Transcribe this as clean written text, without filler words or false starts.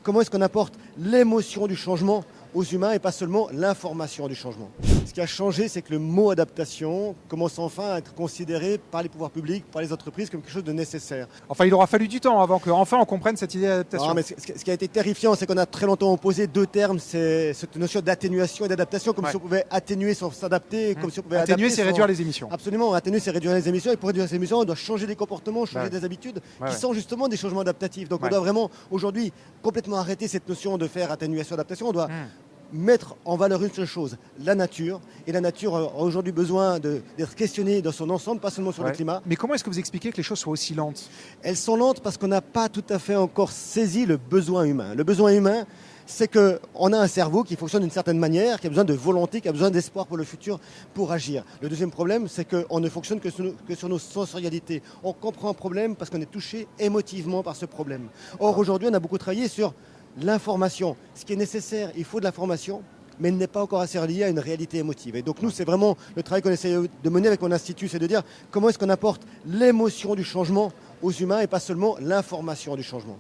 comment est-ce qu'on apporte l'émotion du changement aux humains et pas seulement l'information du changement. Ce qui a changé, c'est que le mot adaptation commence enfin à être considéré par les pouvoirs publics, par les entreprises comme quelque chose de nécessaire. Enfin, il aura fallu du temps avant qu'enfin on comprenne cette idée d'adaptation. Non, mais ce qui a été terrifiant, c'est qu'on a très longtemps opposé deux termes, c'est cette notion d'atténuation et d'adaptation, comme si on pouvait atténuer sans s'adapter, comme si on pouvait atténuer, c'est sans... réduire les émissions. Absolument, atténuer, c'est réduire les émissions, et pour réduire les émissions, on doit changer des comportements, changer des habitudes, qui sont justement des changements adaptatifs. Donc on doit vraiment, aujourd'hui, complètement arrêter cette notion de faire atténuation-adaptation, on doit mettre en valeur une seule chose, la nature. Et la nature a aujourd'hui besoin d'être questionnée dans son ensemble, pas seulement sur le climat. Mais comment est-ce que vous expliquez que les choses soient aussi lentes? Elles sont lentes parce qu'on n'a pas tout à fait encore saisi le besoin humain. Le besoin humain, c'est qu'on a un cerveau qui fonctionne d'une certaine manière, qui a besoin de volonté, qui a besoin d'espoir pour le futur, pour agir. Le deuxième problème, c'est qu'on ne fonctionne que sur nos sensorialités. On comprend un problème parce qu'on est touché émotivement par ce problème. Or, aujourd'hui, on a beaucoup travaillé sur l'information. Ce qui est nécessaire, il faut de l'information, mais elle n'est pas encore assez reliée à une réalité émotive. Et donc nous, c'est vraiment le travail qu'on essaie de mener avec mon institut, c'est de dire comment est-ce qu'on apporte l'émotion du changement aux humains et pas seulement l'information du changement.